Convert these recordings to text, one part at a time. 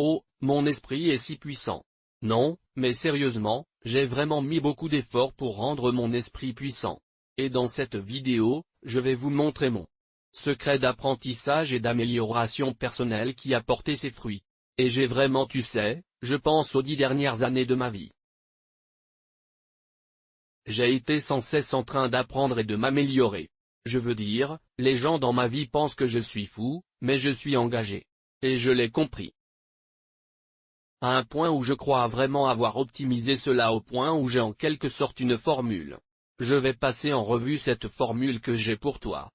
Oh, mon esprit est si puissant. Non, mais sérieusement, j'ai vraiment mis beaucoup d'efforts pour rendre mon esprit puissant. Et dans cette vidéo, je vais vous montrer mon secret d'apprentissage et d'amélioration personnelle qui a porté ses fruits. Et j'ai vraiment, tu sais, je pense aux 10 dernières années de ma vie. J'ai été sans cesse en train d'apprendre et de m'améliorer. Je veux dire, les gens dans ma vie pensent que je suis fou, mais je suis engagé. Et je l'ai compris. À un point où je crois vraiment avoir optimisé cela au point où j'ai en quelque sorte une formule. Je vais passer en revue cette formule que j'ai pour toi.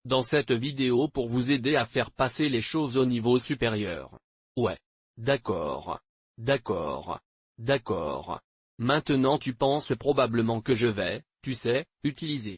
Dans cette vidéo pour vous aider à faire passer les choses au niveau supérieur. Ouais. D'accord. D'accord. D'accord. Maintenant tu penses probablement que je vais, tu sais, utiliser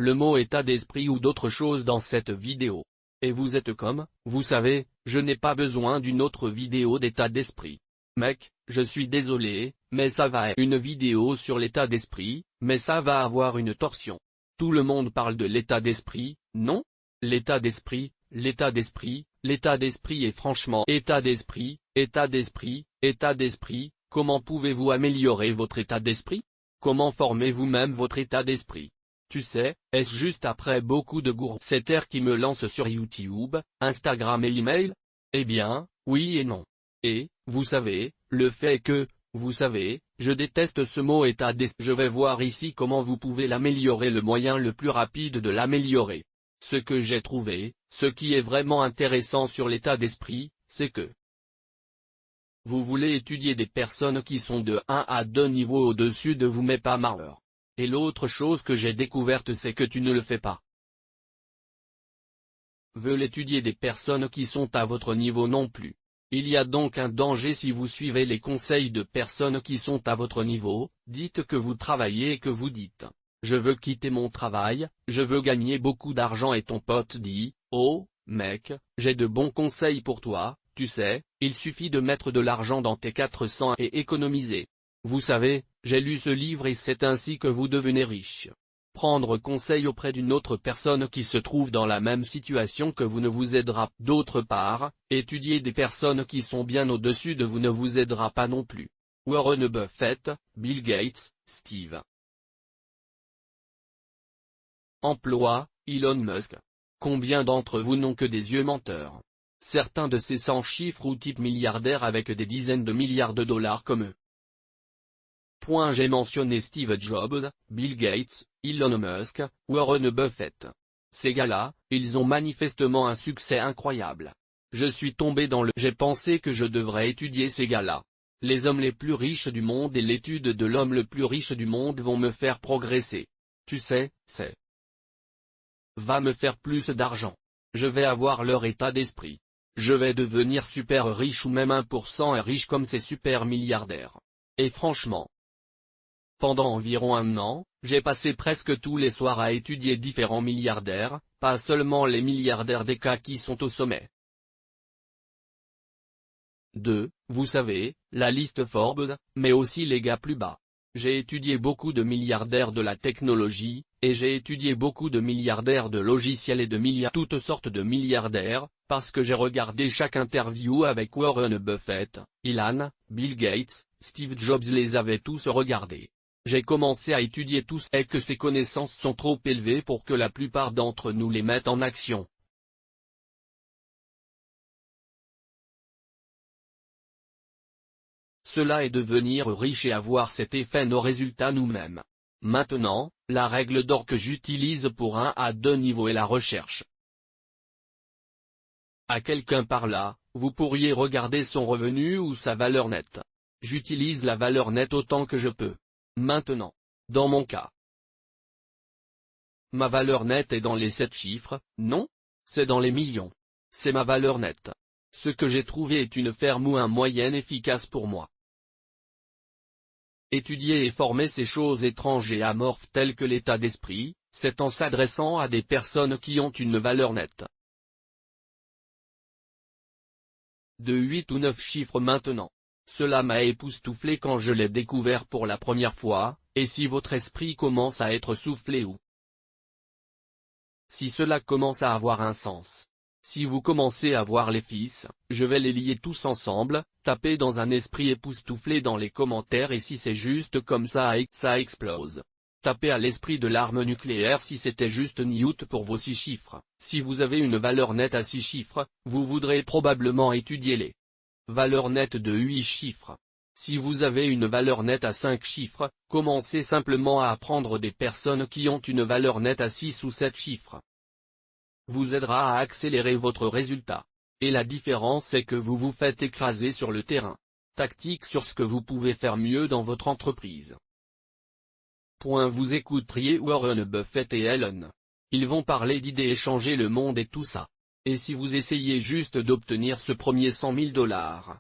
le mot état d'esprit ou d'autres choses dans cette vidéo. Et vous êtes comme, vous savez, je n'ai pas besoin d'une autre vidéo d'état d'esprit. Mec, je suis désolé, mais ça va être une vidéo sur l'état d'esprit, mais ça va avoir une torsion. Tout le monde parle de l'état d'esprit, non? L'état d'esprit, l'état d'esprit, l'état d'esprit et franchement état d'esprit, état d'esprit, état d'esprit, comment pouvez-vous améliorer votre état d'esprit? Comment formez vous-même votre état d'esprit? Tu sais, est-ce juste après beaucoup de gourmets qui me lancent sur YouTube, Instagram et l'email? Eh bien, oui et non. Et, vous savez, le fait est que, vous savez, je déteste ce mot état d'esprit. Je vais voir ici comment vous pouvez l'améliorer, le moyen le plus rapide de l'améliorer. Ce que j'ai trouvé, ce qui est vraiment intéressant sur l'état d'esprit, c'est que vous voulez étudier des personnes qui sont de 1 à 2 niveaux au-dessus de vous mais pas marreur. Et l'autre chose que j'ai découverte c'est que tu ne le fais pas. Veulent étudier des personnes qui sont à votre niveau non plus. Il y a donc un danger si vous suivez les conseils de personnes qui sont à votre niveau, dites que vous travaillez et que vous dites « Je veux quitter mon travail, je veux gagner beaucoup d'argent » et ton pote dit « Oh, mec, j'ai de bons conseils pour toi, tu sais, il suffit de mettre de l'argent dans tes 400 et économiser. Vous savez, j'ai lu ce livre et c'est ainsi que vous devenez riche. » Prendre conseil auprès d'une autre personne qui se trouve dans la même situation que vous ne vous aidera. D'autre part, étudier des personnes qui sont bien au-dessus de vous ne vous aidera pas non plus. Warren Buffett, Bill Gates, Steve. Emploi, Elon Musk. Combien d'entre vous n'ont que des yeux menteurs? Certains de ces 100 chiffres ou types milliardaires avec des dizaines de milliards de dollars comme eux. J'ai mentionné Steve Jobs, Bill Gates, Elon Musk, Warren Buffett. Ces gars-là, ils ont manifestement un succès incroyable. Je suis tombé dans le... J'ai pensé que je devrais étudier ces gars-là. Les hommes les plus riches du monde et l'étude de l'homme le plus riche du monde vont me faire progresser. Tu sais, c'est... va me faire plus d'argent. Je vais avoir leur état d'esprit. Je vais devenir super riche ou même 1% est riche comme ces super milliardaires. Et franchement, pendant environ un an, j'ai passé presque tous les soirs à étudier différents milliardaires, pas seulement les milliardaires des cas qui sont au sommet. 2. Vous savez, la liste Forbes, mais aussi les gars plus bas. J'ai étudié beaucoup de milliardaires de la technologie, et j'ai étudié beaucoup de milliardaires de logiciels et de toutes sortes de milliardaires, parce que j'ai regardé chaque interview avec Warren Buffett, Elon, Bill Gates, Steve Jobs les avait tous regardés. J'ai commencé à étudier tous et que ces connaissances sont trop élevées pour que la plupart d'entre nous les mettent en action. Cela est devenir riche et avoir cet effet nos résultats nous-mêmes. Maintenant, la règle d'or que j'utilise pour 1 à 2 niveaux est la recherche. À quelqu'un par là, vous pourriez regarder son revenu ou sa valeur nette. J'utilise la valeur nette autant que je peux. Maintenant, dans mon cas, ma valeur nette est dans les 7 chiffres, non? C'est dans les millions. C'est ma valeur nette. Ce que j'ai trouvé est une ferme ou un moyenne efficace pour moi. Étudier et former ces choses étranges et amorphes telles que l'état d'esprit, c'est en s'adressant à des personnes qui ont une valeur nette de 8 ou 9 chiffres maintenant. Cela m'a époustouflé quand je l'ai découvert pour la première fois, et si votre esprit commence à être soufflé ou Si cela commence à avoir un sens. Si vous commencez à voir les fils, je vais les lier tous ensemble, tapez dans un esprit époustouflé dans les commentaires et si c'est juste comme ça explose. Tapez à l'esprit de l'arme nucléaire si c'était juste Newt pour vos 6 chiffres. Si vous avez une valeur nette à 6 chiffres, vous voudrez probablement étudier les valeurs nettes de 8 chiffres. Si vous avez une valeur nette à 5 chiffres, commencez simplement à apprendre des personnes qui ont une valeur nette à 6 ou 7 chiffres. Vous aidera à accélérer votre résultat. Et la différence est que vous vous faites écraser sur le terrain. Tactique sur ce que vous pouvez faire mieux dans votre entreprise. Vous écouteriez Warren Buffett et Elon. Ils vont parler d'idées et changer le monde et tout ça. Et si vous essayez juste d'obtenir ce premier 100 000 $.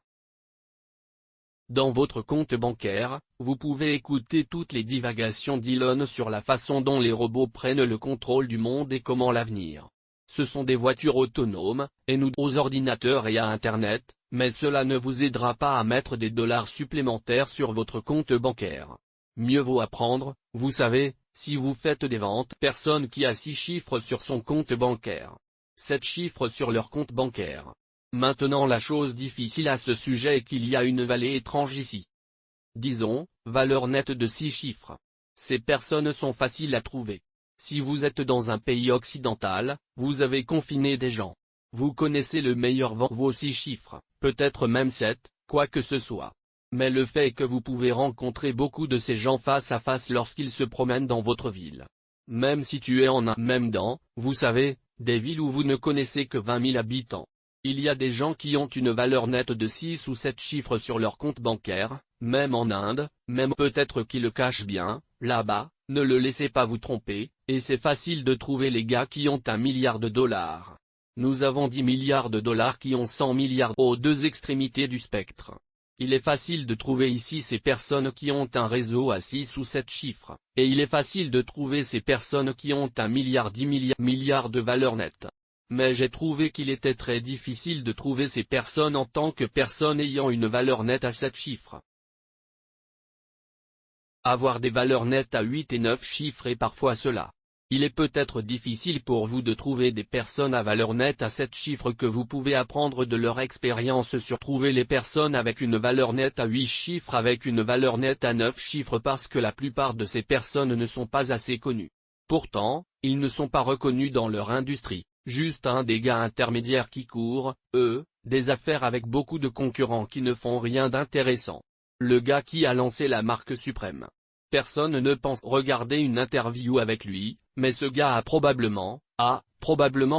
Dans votre compte bancaire, vous pouvez écouter toutes les divagations d'Elon sur la façon dont les robots prennent le contrôle du monde et comment l'avenir. Ce sont des voitures autonomes, et nous aux ordinateurs et à Internet, mais cela ne vous aidera pas à mettre des dollars supplémentaires sur votre compte bancaire. Mieux vaut apprendre, vous savez, si vous faites des ventes. Personne qui a 6 chiffres sur son compte bancaire. 7 chiffres sur leur compte bancaire. Maintenant la chose difficile à ce sujet est qu'il y a une vallée étrange ici. Disons, valeur nette de 6 chiffres. Ces personnes sont faciles à trouver. Si vous êtes dans un pays occidental, vous avez confiné des gens. Vous connaissez le meilleur vent vos 6 chiffres, peut-être même 7, quoi que ce soit. Mais le fait est que vous pouvez rencontrer beaucoup de ces gens face à face lorsqu'ils se promènent dans votre ville. Même situés en même dans, vous savez, des villes où vous ne connaissez que 20 000 habitants. Il y a des gens qui ont une valeur nette de 6 ou 7 chiffres sur leur compte bancaire, même en Inde, même peut-être qu'ils le cachent bien, là-bas, ne le laissez pas vous tromper, et c'est facile de trouver les gars qui ont 1 milliard de $. Nous avons 10 milliards de $ qui ont 100 milliards aux deux extrémités du spectre. Il est facile de trouver ici ces personnes qui ont un réseau à 6 ou 7 chiffres, et il est facile de trouver ces personnes qui ont 1 milliard 10 milliards de valeur nette. Mais j'ai trouvé qu'il était très difficile de trouver ces personnes en tant que personne ayant une valeur nette à 7 chiffres. Avoir des valeurs nettes à 8 et 9 chiffres est parfois cela. Il est peut-être difficile pour vous de trouver des personnes à valeur nette à 7 chiffres que vous pouvez apprendre de leur expérience sur trouver les personnes avec une valeur nette à 8 chiffres avec une valeur nette à 9 chiffres parce que la plupart de ces personnes ne sont pas assez connues. Pourtant, ils ne sont pas reconnus dans leur industrie, juste un des gars intermédiaires qui courent, des affaires avec beaucoup de concurrents qui ne font rien d'intéressant. Le gars qui a lancé la marque suprême. Personne ne pense regarder une interview avec lui, mais ce gars a probablement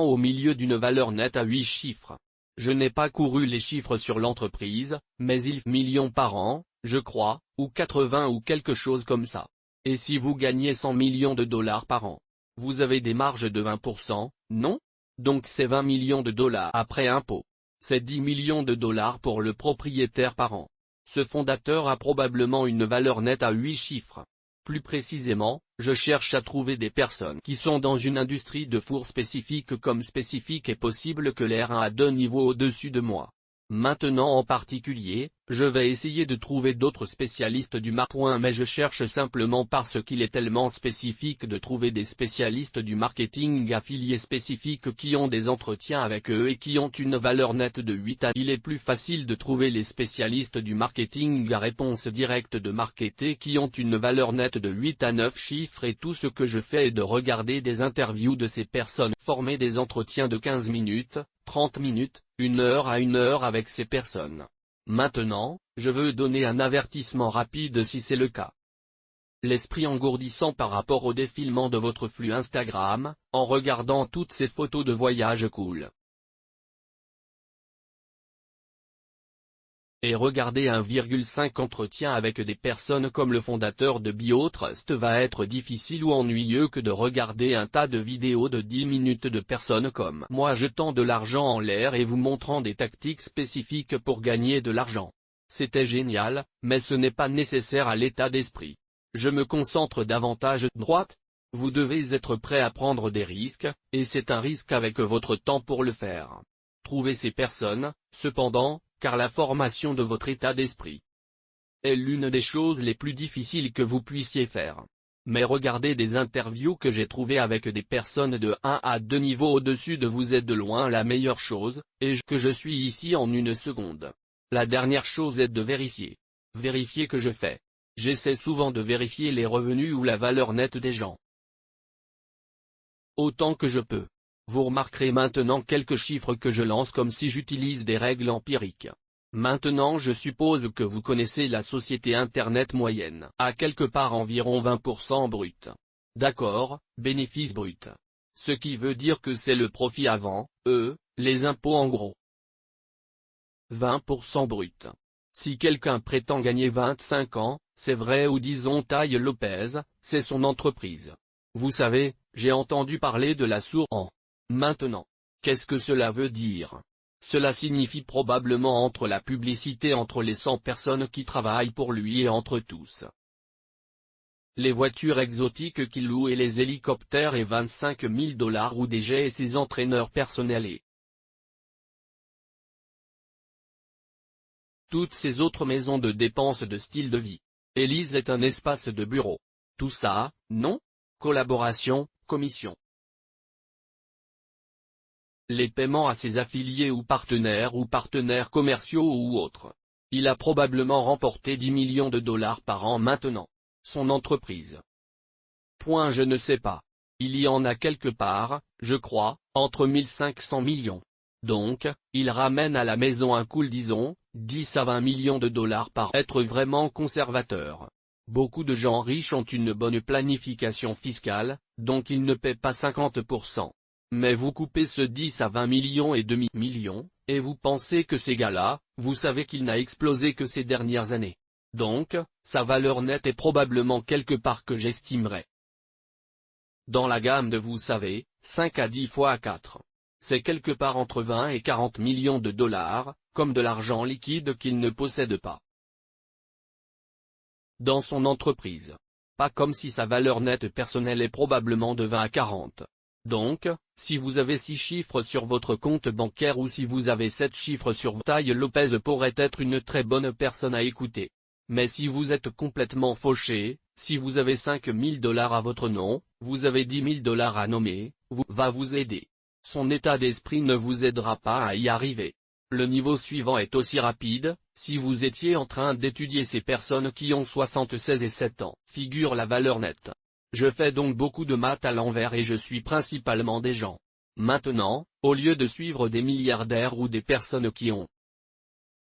au milieu d'une valeur nette à 8 chiffres. Je n'ai pas couru les chiffres sur l'entreprise, mais il millions par an, je crois, ou 80 ou quelque chose comme ça. Et si vous gagnez 100 millions de $ par an, vous avez des marges de 20%, non? Donc c'est 20 millions de $ après impôt. C'est 10 millions de $ pour le propriétaire par an. Ce fondateur a probablement une valeur nette à 8 chiffres. Plus précisément, je cherche à trouver des personnes qui sont dans une industrie de four spécifique comme spécifique est possible que l'air à 2 niveaux au-dessus de moi. Maintenant en particulier, je vais essayer de trouver d'autres spécialistes du marketing mais je cherche simplement parce qu'il est tellement spécifique de trouver des spécialistes du marketing affiliés spécifiques qui ont des entretiens avec eux et qui ont une valeur nette de 8 à. Il est plus facile de trouver les spécialistes du marketing à réponse directe de marketer qui ont une valeur nette de 8 à 9 chiffres et tout ce que je fais est de regarder des interviews de ces personnes, former des entretiens de 15 minutes, 30 minutes, 1 heure à 1 heure avec ces personnes. Maintenant, je veux donner un avertissement rapide si c'est le cas. L'esprit engourdissant par rapport au défilement de votre flux Instagram, en regardant toutes ces photos de voyage cool. Et regarder 1,5 entretien avec des personnes comme le fondateur de BioTrust va être difficile ou ennuyeux que de regarder un tas de vidéos de 10 minutes de personnes comme moi jetant de l'argent en l'air et vous montrant des tactiques spécifiques pour gagner de l'argent. C'était génial, mais ce n'est pas nécessaire à l'état d'esprit. Je me concentre davantage droite. Vous devez être prêt à prendre des risques, et c'est un risque avec votre temps pour le faire. Trouvez ces personnes, cependant, car la formation de votre état d'esprit est l'une des choses les plus difficiles que vous puissiez faire. Mais regardez des interviews que j'ai trouvées avec des personnes de 1 à 2 niveaux au-dessus de vous est de loin la meilleure chose, et que je suis ici en une seconde. La dernière chose est de vérifier. Vérifier que je fais. J'essaie souvent de vérifier les revenus ou la valeur nette des gens. Autant que je peux. Vous remarquerez maintenant quelques chiffres que je lance comme si j'utilise des règles empiriques. Maintenant je suppose que vous connaissez la société Internet moyenne, à quelque part environ 20% brut. D'accord, bénéfice brut. Ce qui veut dire que c'est le profit avant, les impôts en gros. 20% brut. Si quelqu'un prétend gagner 25 ans, c'est vrai ou disons Tai Lopez, c'est son entreprise. Vous savez, j'ai entendu parler de la source en. Maintenant. Qu'est-ce que cela veut dire? Cela signifie probablement entre la publicité entre les 100 personnes qui travaillent pour lui et entre tous. Les voitures exotiques qu'il loue et les hélicoptères et 25 000 $ ou DJ et ses entraîneurs personnels et toutes ces autres maisons de dépenses de style de vie. Élise est un espace de bureau. Tout ça, non? Collaboration, commission. Les paiements à ses affiliés ou partenaires commerciaux ou autres. Il a probablement remporté 10 millions de $ par an maintenant. Son entreprise. Je ne sais pas. Il y en a quelque part, je crois, entre 1500 millions. Donc, il ramène à la maison un cool disons, 10 à 20 millions de $ par être vraiment conservateur. Beaucoup de gens riches ont une bonne planification fiscale, donc ils ne paient pas 50%. Mais vous coupez ce 10 à 20 millions et demi-millions, et vous pensez que ces gars-là, vous savez qu'il n'a explosé que ces dernières années. Donc, sa valeur nette est probablement quelque part que j'estimerais. Dans la gamme de vous savez, 5 à 10 fois 4. C'est quelque part entre 20 et 40 millions de $, comme de l'argent liquide qu'il ne possède pas. Dans son entreprise. Pas comme si sa valeur nette personnelle est probablement de 20 à 40. Donc, si vous avez 6 chiffres sur votre compte bancaire ou si vous avez 7 chiffres sur Tai Lopez pourrait être une très bonne personne à écouter. Mais si vous êtes complètement fauché, si vous avez 5 000 $ à votre nom, vous avez 10 000 $ à nommer, va vous aider. Son état d'esprit ne vous aidera pas à y arriver. Le niveau suivant est aussi rapide, si vous étiez en train d'étudier ces personnes qui ont 76 et 7 ans, figure la valeur nette. Je fais donc beaucoup de maths à l'envers et je suis principalement des gens. Maintenant, au lieu de suivre des milliardaires ou des personnes qui ont.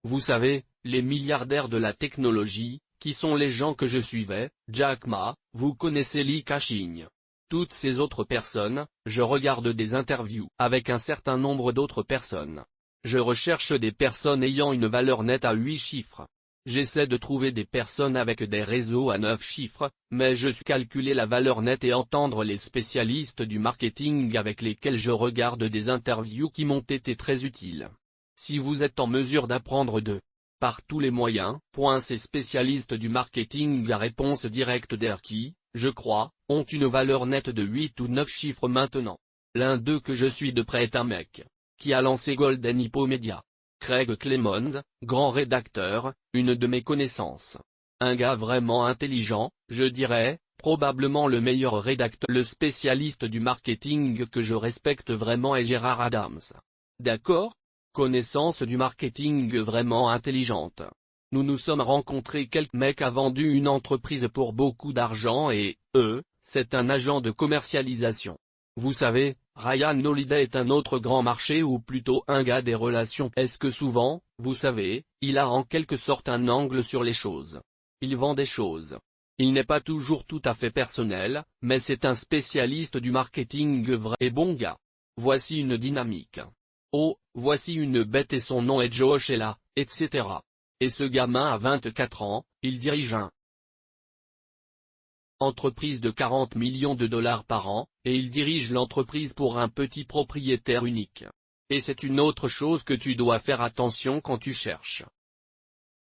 Vous savez, les milliardaires de la technologie, qui sont les gens que je suivais, Jack Ma, vous connaissez Li Ka-shing. Toutes ces autres personnes, je regarde des interviews avec un certain nombre d'autres personnes. Je recherche des personnes ayant une valeur nette à 8 chiffres. J'essaie de trouver des personnes avec des réseaux à 9 chiffres, mais je suis calculer la valeur nette et entendre les spécialistes du marketing avec lesquels je regarde des interviews qui m'ont été très utiles. Si vous êtes en mesure d'apprendre par tous les moyens, ces spécialistes du marketing à réponse directe qui, je crois, ont une valeur nette de 8 ou 9 chiffres maintenant. L'un d'eux que je suis de près est un mec qui a lancé Golden Hippo Media. Craig Clemons, grand rédacteur, une de mes connaissances. Un gars vraiment intelligent, je dirais, probablement le meilleur rédacteur. Le spécialiste du marketing que je respecte vraiment est Gérard Adams. D'accord? Connaissance du marketing vraiment intelligente. Nous nous sommes rencontrés quelques mec a vendu une entreprise pour beaucoup d'argent et, c'est un agent de commercialisation. Vous savez, Ryan Holiday est un autre grand marché ou plutôt un gars des relations. Est-ce que souvent, vous savez, il a en quelque sorte un angle sur les choses. Il vend des choses. Il n'est pas toujours tout à fait personnel, mais c'est un spécialiste du marketing vrai et bon gars. Voici une dynamique. Oh, voici une bête et son nom est Joe Sheila, etc. Et ce gamin a 24 ans, il dirige un entreprise de 40 millions de $ par an, et il dirige l'entreprise pour un petit propriétaire unique. Et c'est une autre chose que tu dois faire attention quand tu cherches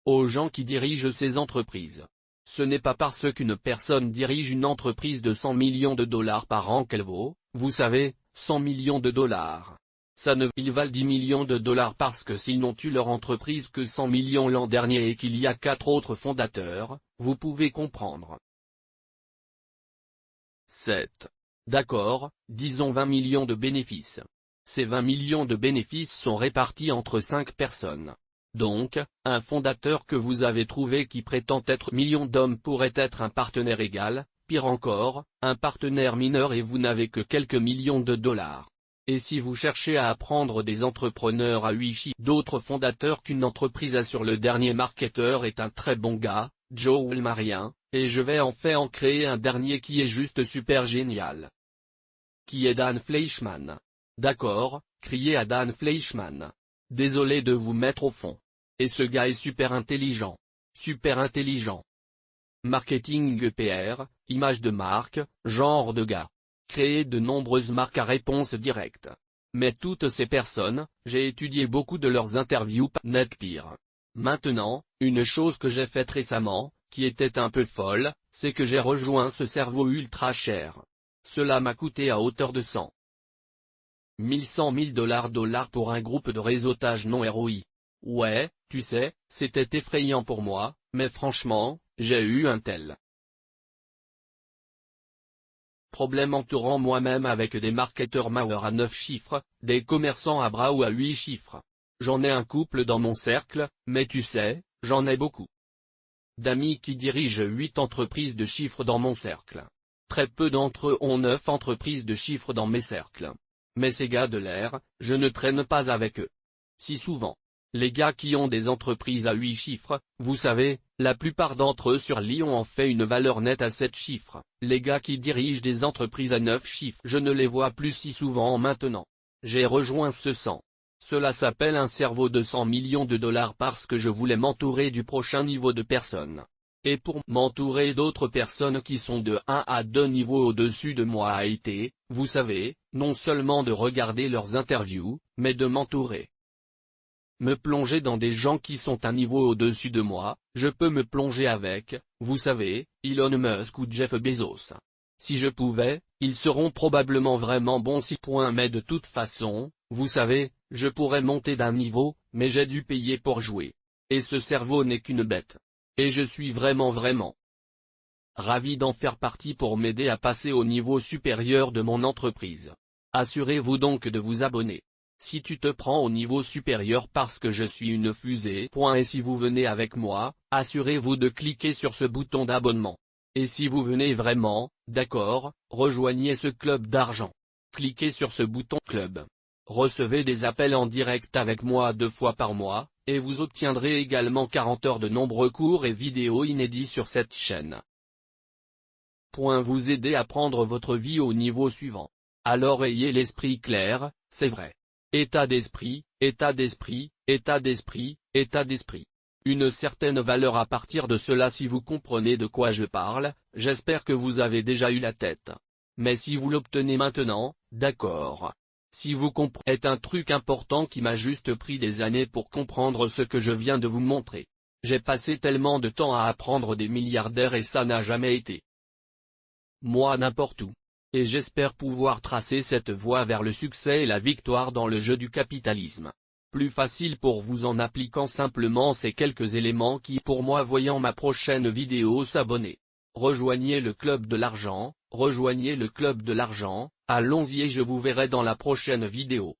aux gens qui dirigent ces entreprises. Ce n'est pas parce qu'une personne dirige une entreprise de 100 millions de $ par an qu'elle vaut, vous savez, 100 millions de $. Ils valent 10 millions de $ parce que s'ils n'ont eu leur entreprise que 100 millions l'an dernier et qu'il y a 4 autres fondateurs, vous pouvez comprendre. 7. D'accord, disons 20 millions de bénéfices. Ces 20 millions de bénéfices sont répartis entre 5 personnes. Donc, un fondateur que vous avez trouvé qui prétend être million d'hommes pourrait être un partenaire égal, pire encore, un partenaire mineur et vous n'avez que quelques millions de dollars. Et si vous cherchez à apprendre des entrepreneurs à 8 chiffres d'autres fondateurs qu'une entreprise a sur le dernier marketeur est un très bon gars, Joe Walmarien, et je vais en créer un dernier qui est juste super génial. Qui est Dan Fleischmann. D'accord, criez à Dan Fleischmann. Désolé de vous mettre au fond. Et ce gars est super intelligent. Super intelligent. Marketing PR, image de marque, genre de gars. Créer de nombreuses marques à réponse directe. Mais toutes ces personnes, j'ai étudié beaucoup de leurs interviews net pire. Maintenant, une chose que j'ai faite récemment, qui était un peu folle, c'est que j'ai rejoint ce cerveau ultra cher. Cela m'a coûté à hauteur de 100 000 dollars pour un groupe de réseautage non ROI. Ouais, tu sais, c'était effrayant pour moi, mais franchement, j'ai eu un tel problème entourant moi-même avec des marketeurs Mauer à 9 chiffres, des commerçants à bras ou à 8 chiffres. J'en ai un couple dans mon cercle, mais tu sais, j'en ai beaucoup d'amis qui dirigent 8 entreprises de chiffres dans mon cercle. Très peu d'entre eux ont 9 entreprises de chiffres dans mes cercles. Mais ces gars de l'air, je ne traîne pas avec eux. Si souvent. Les gars qui ont des entreprises à 8 chiffres, vous savez, la plupart d'entre eux sur Lyon en fait une valeur nette à 7 chiffres. Les gars qui dirigent des entreprises à 9 chiffres, je ne les vois plus si souvent maintenant. J'ai rejoint ce 100. Cela s'appelle un cerveau de 100 millions de dollars parce que je voulais m'entourer du prochain niveau de personnes. Et pour m'entourer d'autres personnes qui sont de 1 à 2 niveaux au-dessus de moi a été, vous savez, non seulement de regarder leurs interviews, mais de m'entourer. Me plonger dans des gens qui sont un niveau au-dessus de moi, je peux me plonger avec, vous savez, Elon Musk ou Jeff Bezos. Si je pouvais, ils seront probablement vraiment bons mais de toute façon, vous savez, je pourrais monter d'un niveau, mais j'ai dû payer pour jouer. Et ce cerveau n'est qu'une bête. Et je suis vraiment ravi d'en faire partie pour m'aider à passer au niveau supérieur de mon entreprise. Assurez-vous donc de vous abonner. Si tu te prends au niveau supérieur parce que je suis une fusée. Et si vous venez avec moi, assurez-vous de cliquer sur ce bouton d'abonnement. Et si vous venez vraiment, d'accord, rejoignez ce club d'argent. Cliquez sur ce bouton club. Recevez des appels en direct avec moi 2 fois par mois, et vous obtiendrez également 40 heures de nombreux cours et vidéos inédits sur cette chaîne. Vous aider à prendre votre vie au niveau suivant. Alors ayez l'esprit clair, c'est vrai. État d'esprit, état d'esprit, état d'esprit, état d'esprit. Une certaine valeur à partir de cela si vous comprenez de quoi je parle, j'espère que vous avez déjà eu la tête. Mais si vous l'obtenez maintenant, d'accord. Si vous comprenez est un truc important qui m'a juste pris des années pour comprendre ce que je viens de vous montrer. J'ai passé tellement de temps à apprendre des milliardaires et ça n'a jamais été moi n'importe où. Et j'espère pouvoir tracer cette voie vers le succès et la victoire dans le jeu du capitalisme. Plus facile pour vous en appliquant simplement ces quelques éléments qui pour moi voyant ma prochaine vidéo s'abonner. Rejoignez le club de l'argent, allons-y et je vous verrai dans la prochaine vidéo.